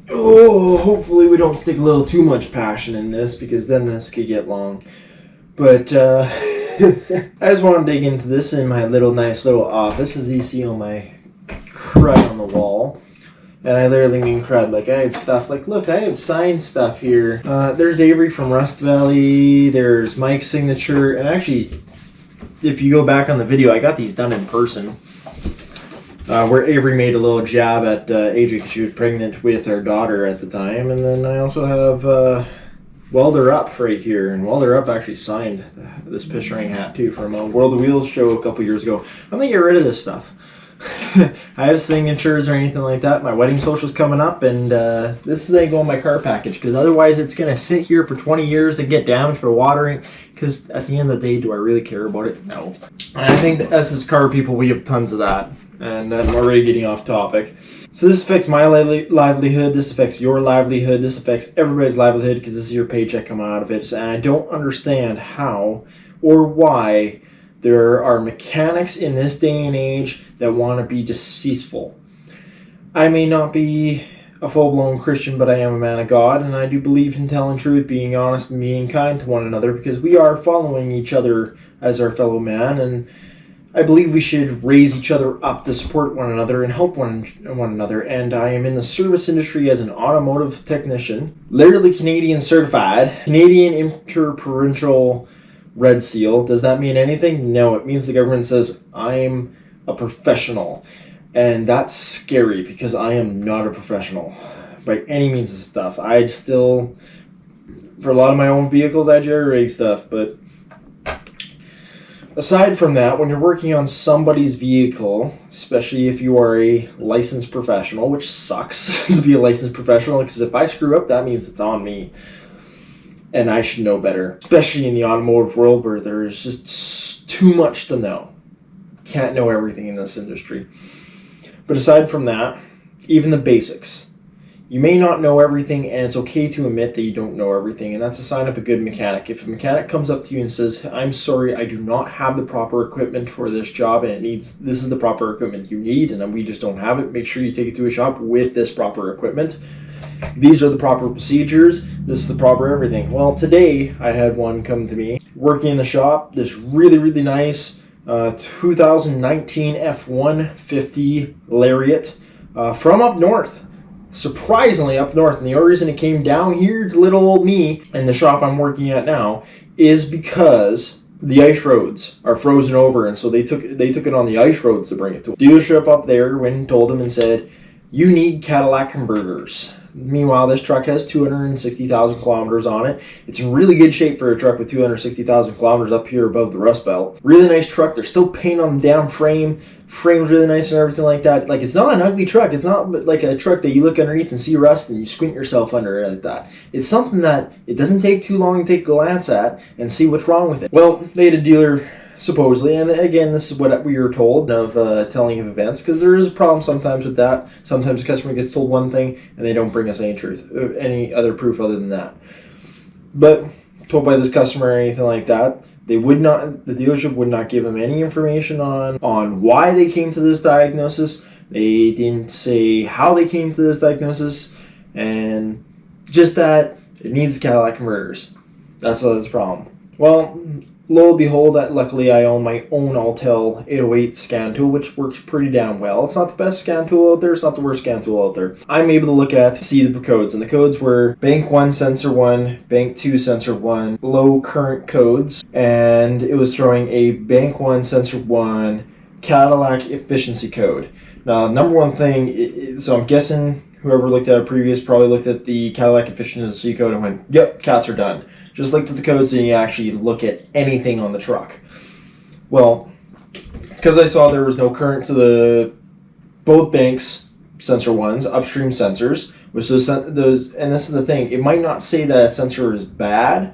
Oh, hopefully we don't stick a little too much passion in this, because then this could get long. But I just want to dig into this in my nice little office, as you see all my crud on the wall. And I literally mean crud. Like, I have stuff, like, look, I have signed stuff here. There's Avery from Rust Valley, there's Mike's signature, and actually, if you go back on the video, I got these done in person. Where Avery made a little jab at AJ because she was pregnant with our daughter at the time. And then I also have Welder Up right here. And Welder Up actually signed this Pishring hat too from a World of Wheels show a couple years ago. I'm going to get rid of this stuff. I have signatures or anything like that. My wedding social's coming up, and this ain't going in my car package, because otherwise it's going to sit here for 20 years and get damaged by watering, because at the end of the day, do I really care about it? No. And I think that us as car people, we have tons of that. And I'm already getting off topic. So this affects my livelihood, this affects your livelihood, this affects everybody's livelihood, because this is your paycheck coming out of it. And I don't understand how or why there are mechanics in this day and age that want to be deceitful. I may not be a full-blown Christian, but I am a man of God, and I do believe in telling truth, being honest, and being kind to one another, because we are following each other as our fellow man, and I believe we should raise each other up to support one another and help one another. And I am in the service industry as an automotive technician, literally Canadian certified, Canadian Interprovincial Red Seal. Does that mean anything? No, it means the government says I'm a professional. And that's scary, because I am not a professional by any means of stuff. I still, for a lot of my own vehicles, I jerry-rig stuff, but aside from that, when you're working on somebody's vehicle, especially if you are a licensed professional, which sucks to be a licensed professional, because if I screw up, that means it's on me. And I should know better, especially in the automotive world where there's just too much to know. Can't know everything in this industry. But aside from that, even the basics. You may not know everything, and it's okay to admit that you don't know everything, and that's a sign of a good mechanic. If a mechanic comes up to you and says, I'm sorry, I do not have the proper equipment for this job, and this is the proper equipment you need, and we just don't have it, make sure you take it to a shop with this proper equipment. These are the proper procedures, this is the proper everything. Well, today I had one come to me, working in the shop, this really, really nice 2019 F-150 Lariat from up north. Surprisingly up north, and the only reason it came down here to little old me and the shop I'm working at now is because the ice roads are frozen over, and so they took it on the ice roads to bring it to a dealership up there. Went and told them and said, you need Cadillac converters. Meanwhile, this truck has 260,000 kilometers on it. It's in really good shape for a truck with 260,000 kilometers up here above the Rust Belt. Really nice truck. There's still paint on the damn frame. Frame's really nice and everything like that. Like, it's not an ugly truck. It's not like a truck that you look underneath and see rust and you squint yourself under it like that. It's something that it doesn't take too long to take a glance at and see what's wrong with it. Well, they had a dealer, supposedly, and again, this is what we were told of telling of events, because there is a problem sometimes with that. Sometimes the customer gets told one thing and they don't bring us any other proof other than that. But told by this customer or anything like that, the dealership would not give them any information on why they came to this diagnosis. They didn't say how they came to this diagnosis, and just that it needs Cadillac converters. That's the problem. Well, lo and behold, luckily I own my own Autel 808 scan tool, which works pretty damn well. It's not the best scan tool out there, it's not the worst scan tool out there. I'm able to see the codes, and the codes were Bank 1 Sensor 1, Bank 2 Sensor 1, low current codes, and it was throwing a Bank 1 Sensor 1 Cadillac efficiency code. Now, number one thing, so I'm guessing whoever looked at it previous probably looked at the Cadillac efficiency code and went, yep, cats are done. Just looked at the codes and you actually look at anything on the truck. Well, because I saw there was no current to both banks sensor ones, upstream sensors, which those, and this is the thing, it might not say that a sensor is bad,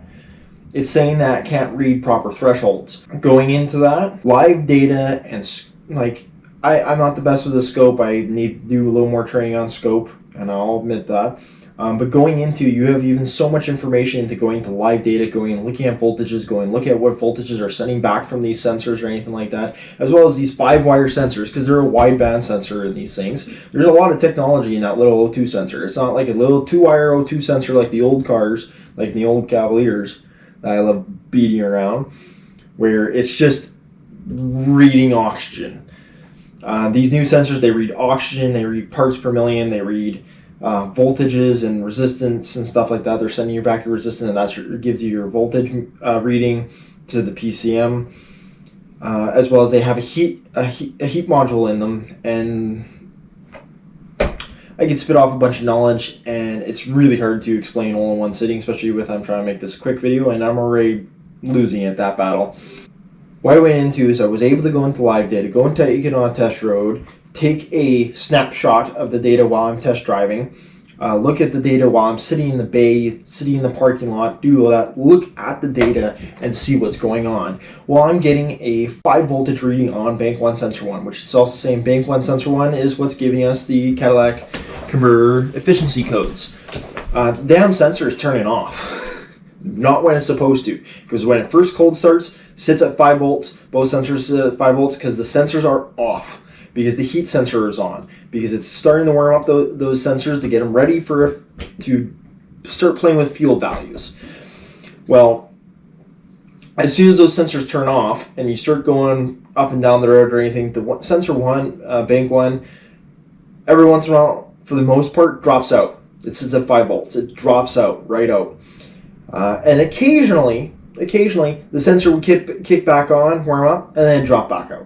it's saying that it can't read proper thresholds. Going into that, live data and like, I'm not the best with the scope. I need to do a little more training on scope, and I'll admit that. But going into, you have even so much information into going to live data, going and looking at voltages, going look at what voltages are sending back from these sensors or anything like that, as well as these 5-wire sensors, because they're a wideband sensor in these things. There's a lot of technology in that little O2 sensor. It's not like a little 2-wire O2 sensor like the old cars, like the old Cavaliers that I love beating around, where it's just reading oxygen. These new sensors, they read oxygen, they read parts per million, they read voltages and resistance and stuff like that. They're sending you back your resistance, and that gives you your voltage reading to the PCM, as well as they have a heat module in them. And I could spit off a bunch of knowledge, and it's really hard to explain all in one sitting, especially with I'm trying to make this a quick video, and I'm already losing at that battle. What I went into is I was able to go into live data, go and take it on a test road, take a snapshot of the data while I'm test driving, look at the data while I'm sitting in the bay, sitting in the parking lot, do all that, look at the data and see what's going on. While I'm getting a 5 voltage reading on bank 1 sensor 1, which is also the same. Bank 1 sensor 1 is what's giving us the Cadillac converter efficiency codes. The damn sensor is turning off. Not when it's supposed to, because when it first cold starts, sits at 5 volts, both sensors sit at 5 volts because the sensors are off, because the heat sensor is on, because it's starting to warm up those sensors to get them ready to start playing with fuel values. Well, as soon as those sensors turn off and you start going up and down the road or anything, the sensor 1, bank 1, every once in a while, for the most part, drops out. It sits at 5 volts. It drops out, right out. And occasionally, the sensor would kick back on, warm up, and then drop back out.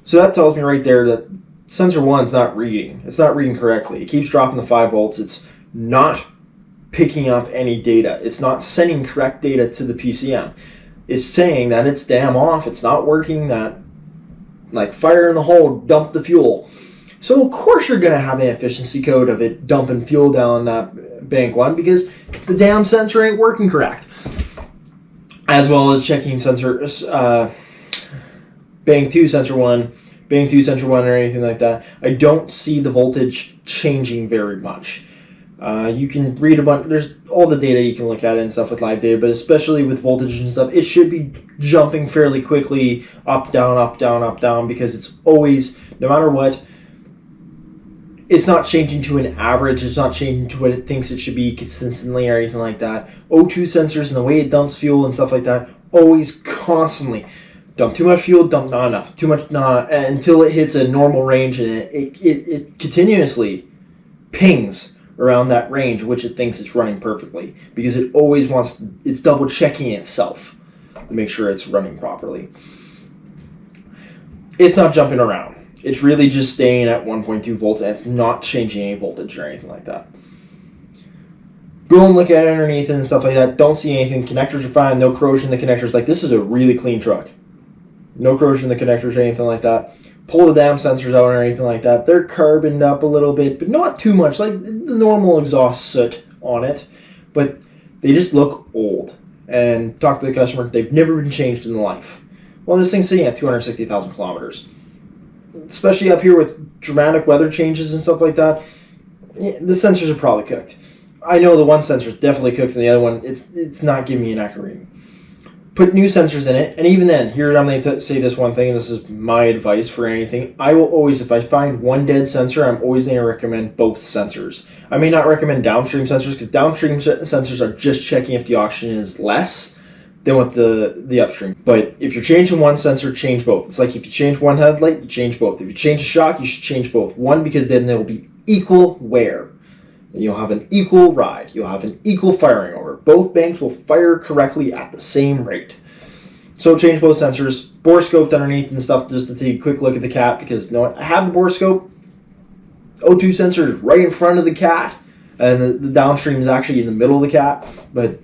So that tells me right there that sensor 1's not reading. It's not reading correctly. It keeps dropping the 5 volts. It's not picking up any data. It's not sending correct data to the PCM. It's saying that it's damn off. It's not working, that like fire in the hole, dump the fuel. So of course you're going to have an efficiency code of it dumping fuel down that bank 1, because the damn sensor ain't working correct. As well as checking sensors, bank 2 sensor 1, bank 2 sensor 1 or anything like that. I don't see the voltage changing very much. You can read a bunch, there's all the data you can look at and stuff with live data, but especially with voltage and stuff, it should be jumping fairly quickly up, down, up, down, up, down, because it's always, no matter what, it's not changing to an average. It's not changing to what it thinks it should be consistently or anything like that. O2 sensors and the way it dumps fuel and stuff like that, always constantly dump too much fuel, dump not enough, too much not, until it hits a normal range, and it continuously pings around that range which it thinks it's running perfectly, because it always wants, it's double checking itself to make sure it's running properly. It's not jumping around. It's really just staying at 1.2 volts, and it's not changing any voltage or anything like that. Go and look at it underneath and stuff like that. Don't see anything. Connectors are fine. No corrosion in the connectors. Like, this is a really clean truck. No corrosion in the connectors or anything like that. Pull the damn sensors out or anything like that. They're carboned up a little bit, but not too much. Like the normal exhaust soot on it. But they just look old. And talk to the customer. They've never been changed in life. Well, this thing's sitting at 260,000 kilometers. Especially up here with dramatic weather changes and stuff like that, the sensors are probably cooked. I know the one sensor is definitely cooked, and the other one, it's not giving me an accurate reading. Put new sensors in it, and even then, here I'm going to say this one thing, and this is my advice for anything. I will always, if I find one dead sensor, I'm always going to recommend both sensors. I may not recommend downstream sensors, because downstream sensors are just checking if the oxygen is less than with the upstream. But if you're changing one sensor, change both. It's like if you change one headlight, you change both. If you change a shock, you should change both. One, because then there will be equal wear. And you'll have an equal ride. You'll have an equal firing over. Both banks will fire correctly at the same rate. So change both sensors. Bore scoped underneath and stuff, just to take a quick look at the cat, because you know what? I have the bore scope. O2 sensor is right in front of the cat, and the downstream is actually in the middle of the cat. But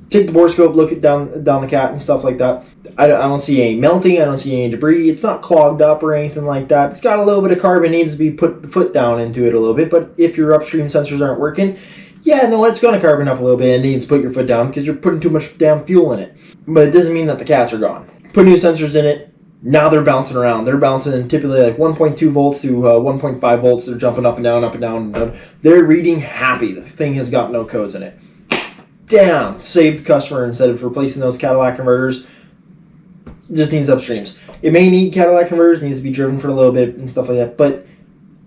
take the bore scope, look at down the cat and stuff like that. I don't see any melting. I don't see any debris. It's not clogged up or anything like that. It's got a little bit of carbon. Needs to be put the foot down into it a little bit. But if your upstream sensors aren't working, yeah, no, it's going to carbon up a little bit and needs to put your foot down because you're putting too much damn fuel in it. But it doesn't mean that the cats are gone. Put new sensors in it. Now they're bouncing around. They're bouncing typically like 1.2 volts to 1.5 volts. They're jumping up and down, up and down, and down. They're reading happy. The thing has got no codes in it. Damn, saved customer instead of replacing those Cadillac converters. Just needs upstreams. It may need Cadillac converters, needs to be driven for a little bit and stuff like that, but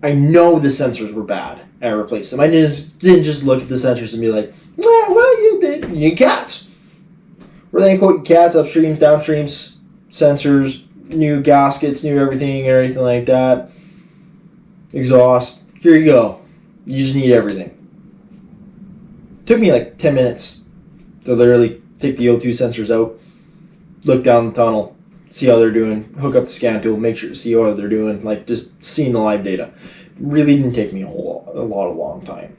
I know the sensors were bad and I replaced them. I didn't just look at the sensors and be like, well, you need cats. We're then quote cats, upstreams, downstreams, sensors, new gaskets, new everything, everything like that. Exhaust. Here you go. You just need everything. Took me like 10 minutes to literally take the O2 sensors out, look down the tunnel, see how they're doing, hook up the scan tool, make sure to see how they're doing, like just seeing the live data. Really didn't take me a long time.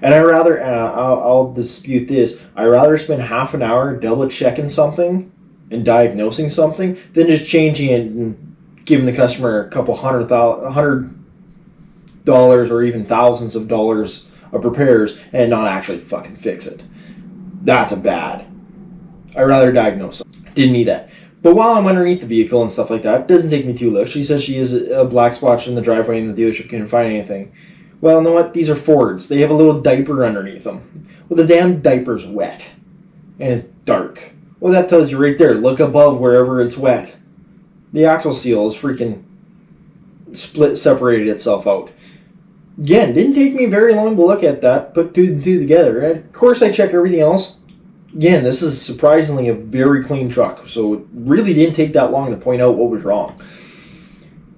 And I rather, I'll dispute this, I rather spend half an hour double checking something and diagnosing something than just changing it and giving the customer a couple $100 or even thousands of dollars of repairs and not actually fucking fix it. That's a bad. I'd rather diagnose it. Didn't need that. But while I'm underneath the vehicle and stuff like that, it doesn't take me too long. She says she is a black spot in the driveway and the dealership couldn't find anything. Well, you know what? These are Fords. They have a little diaper underneath them. Well, the damn diaper's wet. And it's dark. Well, that tells you right there. Look above wherever it's wet. The axle seal is freaking separated itself out. Again, didn't take me very long to look at that, put two and two together. And of course, I check everything else. Again, this is surprisingly a very clean truck, so it really didn't take that long to point out what was wrong.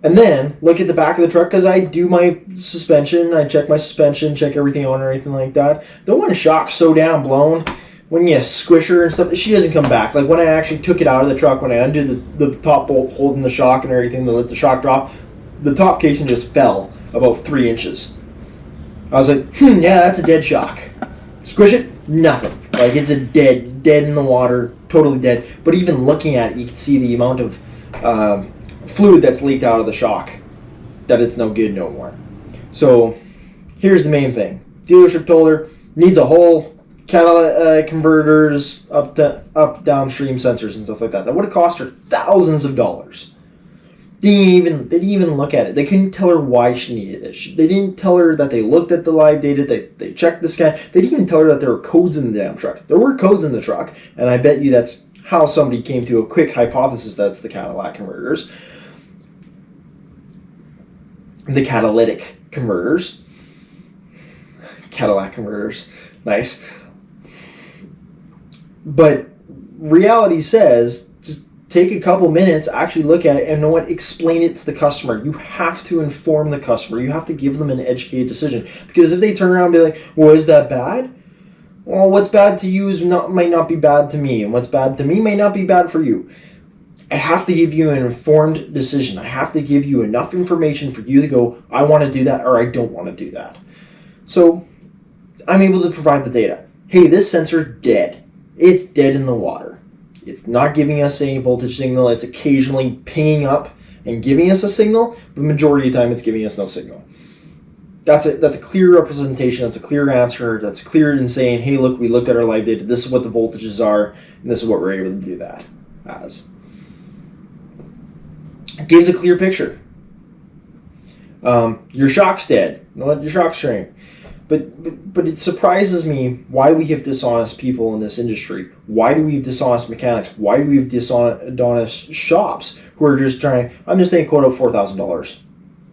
And then, look at the back of the truck, because I do my suspension, I check my suspension, check everything on or anything like that. The one shock's so damn blown, when you squish her and stuff, she doesn't come back. Like when I actually took it out of the truck, when I undid the top bolt holding the shock and everything to let the shock drop, the top casing just fell about 3 inches. I was like, yeah, that's a dead shock. Squish it, nothing. Like it's a dead in the water, totally dead. But even looking at it, you can see the amount of fluid that's leaked out of the shock, that it's no good no more. So here's the main thing. Dealership told her, needs a whole catalytic converters, up downstream sensors and stuff like that. That would have cost her thousands of dollars. They didn't even look at it. They couldn't tell her why she needed it. They didn't tell her that they looked at the live data, they checked the scan. They didn't even tell her that there were codes in the damn truck. There were codes in the truck, and I bet you that's how somebody came to a quick hypothesis that's the Cadillac converters. The catalytic converters. Cadillac converters. Nice. But reality says, take a couple minutes, actually look at it, and know what? Explain it to the customer. You have to inform the customer. You have to give them an educated decision. Because if they turn around and be like, well, is that bad? Well, what's bad to you might not be bad to me, and what's bad to me may not be bad for you. I have to give you an informed decision. I have to give you enough information for you to go, I want to do that, or I don't want to do that. So I'm able to provide the data. Hey, this sensor's dead. It's dead in the water. It's not giving us any voltage signal. It's occasionally pinging up and giving us a signal, but the majority of the time it's giving us no signal. That's a clear representation. That's a clear answer. That's clear in saying, hey, look, we looked at our live data. This is what the voltages are, and this is what we're able to do that as. It gives a clear picture. Your shock's dead. You know what? Your shock's string. But it surprises me why we have dishonest people in this industry. Why do we have dishonest mechanics? Why do we have dishonest shops who are just trying, I'm just saying quote out $4,000.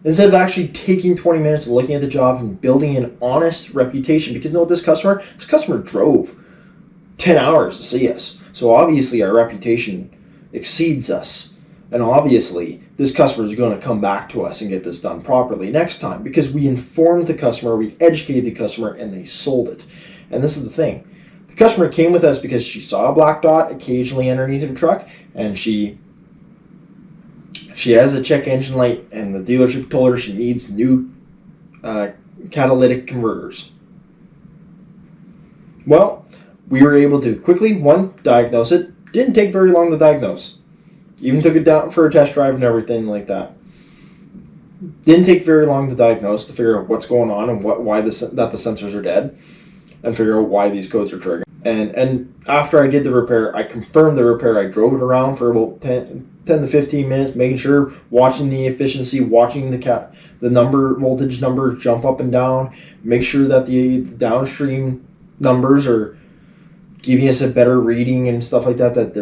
Instead of actually taking 20 minutes and looking at the job and building an honest reputation. Because you know what, this customer drove 10 hours to see us. So obviously our reputation exceeds us. And obviously, this customer is going to come back to us and get this done properly next time because we informed the customer, we educated the customer, and they sold it. And this is the thing. The customer came with us because she saw a black dot occasionally underneath her truck, and she has a check engine light, and the dealership told her she needs new catalytic converters. Well, we were able to quickly, diagnose it. Didn't take very long to diagnose. Even took it down for a test drive and everything like that. Didn't take very long to diagnose, to figure out what's going on and why that the sensors are dead, and figure out why these codes are triggering. And after I did the repair, I confirmed the repair. I drove it around for about 10 to 15 minutes, making sure, watching the efficiency, watching the voltage numbers jump up and down, make sure that the downstream numbers are giving us a better reading and stuff like that, that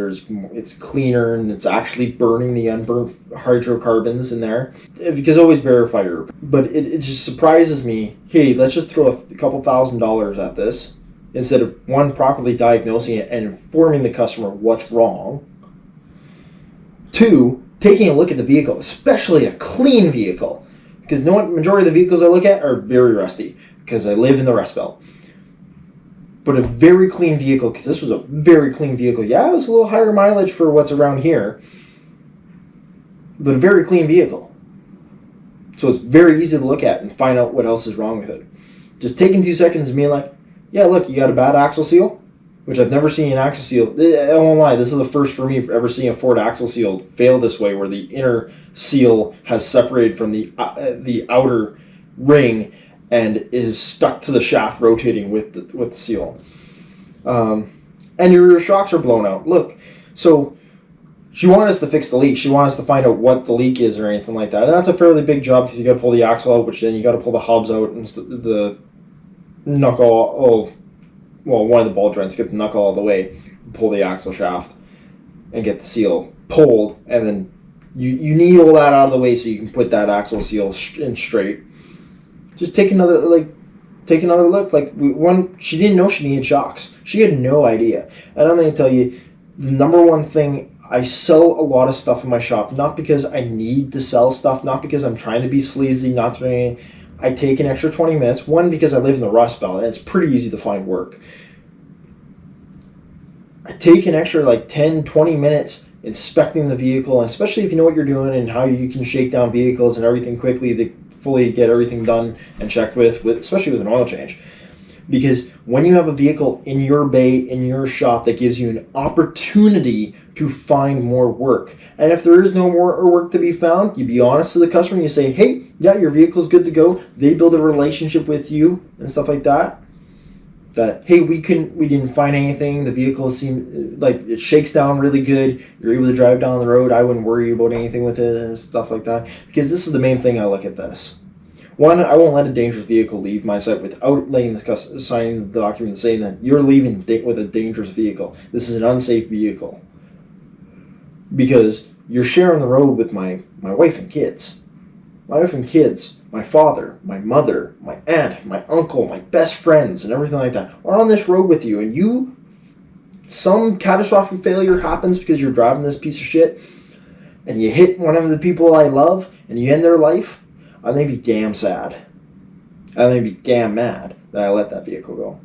it's cleaner and it's actually burning the unburnt hydrocarbons in there. Because always verify your, but it just surprises me, hey, let's just throw a couple $1,000s at this, instead of, one, properly diagnosing it and informing the customer what's wrong. Two, taking a look at the vehicle, especially a clean vehicle. Because you know what, majority of the vehicles I look at are very rusty, because I live in the Rust Belt. But a very clean vehicle, because this was a very clean vehicle. Yeah, it was a little higher mileage for what's around here, but a very clean vehicle. So it's very easy to look at and find out what else is wrong with it. Just taking 2 seconds and being like, yeah, look, you got a bad axle seal, which I've never seen an axle seal. I won't lie, this is the first for me for ever seeing a Ford axle seal fail this way, where the inner seal has separated from the outer ring and is stuck to the shaft rotating with the seal. And your rear shocks are blown out. Look, so she wanted us to fix the leak. She wanted us to find out what the leak is or anything like that. And that's a fairly big job, because you got to pull the axle out, which then you got to pull the hubs out and the knuckle. One of the ball joints, get the knuckle all the way, pull the axle shaft, and get the seal pulled, and then you need all that out of the way so you can put that axle seal in straight. Just take another look. She didn't know she needed shocks. She had no idea. And I'm going to tell you, the number one thing, I sell a lot of stuff in my shop, not because I need to sell stuff, not because I'm trying to be sleazy, not to. I take an extra 20 minutes. One, because I live in the Rust Belt and it's pretty easy to find work. I take an extra 10, 20 minutes inspecting the vehicle, and especially if you know what you're doing and how you can shake down vehicles and everything quickly to fully get everything done and checked with especially with an oil change. Because when you have a vehicle in your bay, in your shop, that gives you an opportunity to find more work. And if there is no more work to be found, you be honest to the customer and you say, hey, yeah, your vehicle's good to go. They build a relationship with you and stuff like that. That, hey, we didn't find anything. The vehicle seemed like it shakes down really good. You're able to drive down the road. I wouldn't worry about anything with it and stuff like that. Because this is the main thing I look at this. One, I won't let a dangerous vehicle leave my site without signing the document saying that you're leaving with a dangerous vehicle. This is an unsafe vehicle. Because you're sharing the road with my wife and kids. My wife and kids, my father, my mother, my aunt, my uncle, my best friends, and everything like that are on this road with you. And some catastrophic failure happens because you're driving this piece of shit, and you hit one of the people I love, and you end their life. I may be damn sad. I may be damn mad that I let that vehicle go.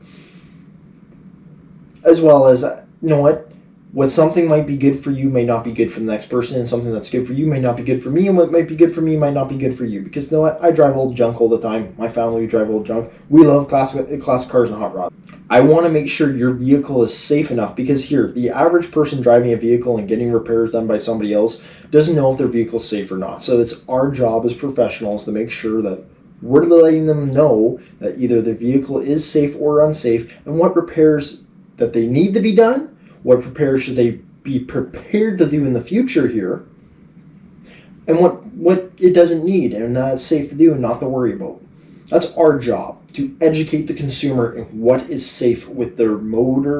As well as, you know what something might be good for you may not be good for the next person, and something that's good for you may not be good for me, and what might be good for me might not be good for you. Because you know what? I drive old junk all the time. My family, we drive old junk. We love classic cars and hot rods. I want to make sure your vehicle is safe enough, because here, the average person driving a vehicle and getting repairs done by somebody else doesn't know if their vehicle's safe or not. So it's our job as professionals to make sure that we're letting them know that either the vehicle is safe or unsafe, and what repairs that they need to be done, what repairs should they be prepared to do in the future here, and what it doesn't need and that it's safe to do and not to worry about. That's our job, to educate the consumer in what is safe with their mode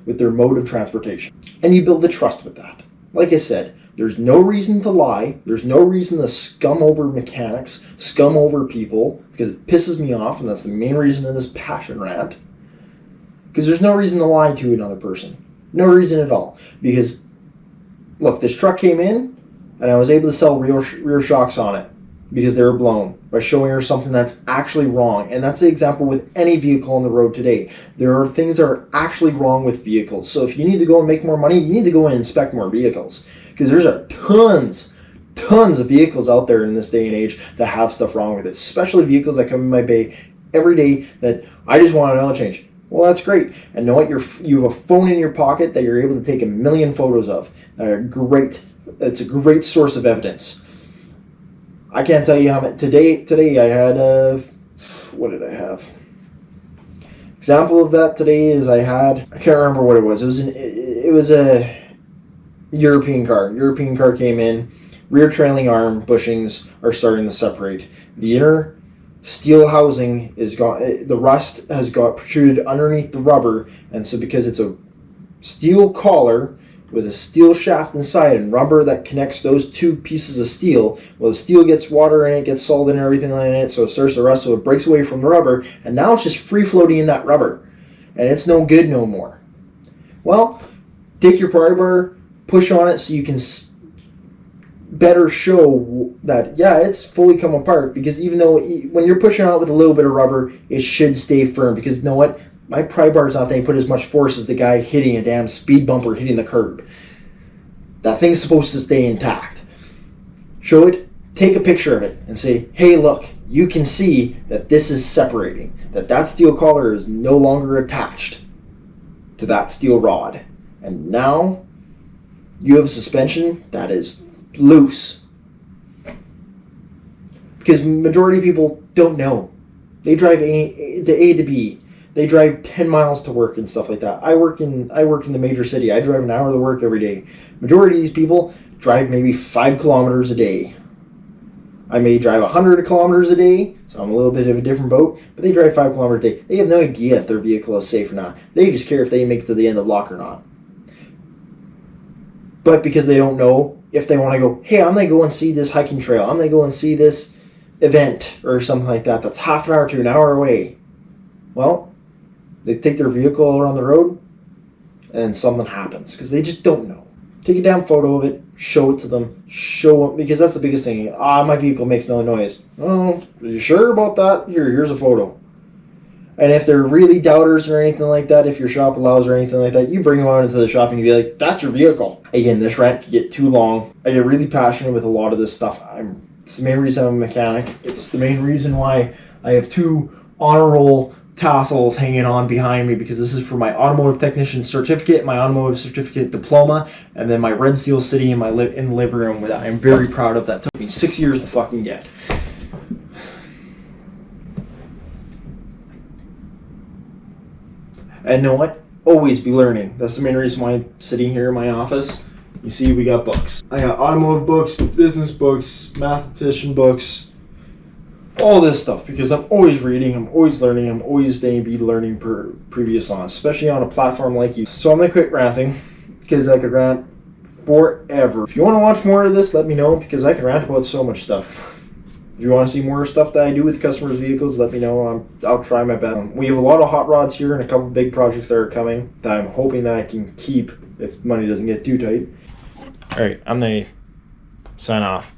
of transportation. And you build the trust with that. Like I said, there's no reason to lie. There's no reason to scum over mechanics, scum over people, because it pisses me off, and that's the main reason in this passion rant. Because there's no reason to lie to another person. No reason at all. Because, look, this truck came in, and I was able to sell rear shocks on it because they were blown, by showing her something that's actually wrong. And that's the example with any vehicle on the road today. There are things that are actually wrong with vehicles. So if you need to go and make more money, you need to go and inspect more vehicles. Because there's tons of vehicles out there in this day and age that have stuff wrong with it. Especially vehicles that come in my bay every day that I just want an oil change. Well, that's great. And know what? You have a phone in your pocket that you're able to take a million photos of. They're great. It's a great source of evidence. I can't tell you how many. Today I had what did I have? Example of that today is I can't remember what it was. It was a European car. European car came in, rear trailing arm bushings are starting to separate. The inner steel housing is gone. The rust has got protruded underneath the rubber, and so because it's a steel collar with a steel shaft inside and rubber that connects those two pieces of steel, well, the steel gets water in it, gets salt and everything like it, so it starts to rust, so it breaks away from the rubber, and now it's just free floating in that rubber, and it's no good no more. Well, take your pry bar, push on it so you can better show that, yeah, it's fully come apart, because even though when you're pushing out with a little bit of rubber, it should stay firm, because you know what? My pry bar's not going to put as much force as the guy hitting a damn speed bump or hitting the curb. That thing's supposed to stay intact. Show it, take a picture of it, and say, hey, look, you can see that this is separating, that steel collar is no longer attached to that steel rod. And now you have a suspension that is loose. Because majority of people don't know. They drive A to B. They drive 10 miles to work and stuff like that. I work in the major city. I drive an hour to work every day. Majority of these people drive maybe 5 kilometers a day. I may drive 100 kilometers a day, so I'm a little bit of a different boat, but they drive 5 kilometers a day. They have no idea if their vehicle is safe or not. They just care if they make it to the end of the block or not. But because they don't know, if they want to go, hey, I'm going to go and see this hiking trail. I'm going to go and see this event or something like that that's half an hour to an hour away. Well, they take their vehicle out on the road and something happens because they just don't know. Take a damn photo of it, show it to them, because that's the biggest thing. My vehicle makes no noise. Oh, are you sure about that? Here's a photo. And if they're really doubters or anything like that, if your shop allows or anything like that, you bring them out into the shop and you be like, that's your vehicle. Again, this rant could get too long. I get really passionate with a lot of this stuff. It's the main reason I'm a mechanic. It's the main reason why I have 2 honor roll tassels hanging on behind me, because this is for my automotive technician certificate, my automotive certificate diploma, and then my Red Seal City in the living room that I'm very proud of. That took me 6 years to fucking get. And you know what? Always be learning. That's the main reason why I'm sitting here in my office. You see, we got books. I got automotive books, business books, mathematician books, all this stuff, because I'm always reading, I'm always learning, I'm always staying be learning previous on, especially on a platform like you. So I'm going to quit ranting, because I could rant forever. If you want to watch more of this, let me know, because I can rant about so much stuff. If you want to see more stuff that I do with customers' vehicles, let me know. I'll try my best. We have a lot of hot rods here and a couple big projects that are coming that I'm hoping that I can keep if money doesn't get too tight. Alright, I'm going to sign off.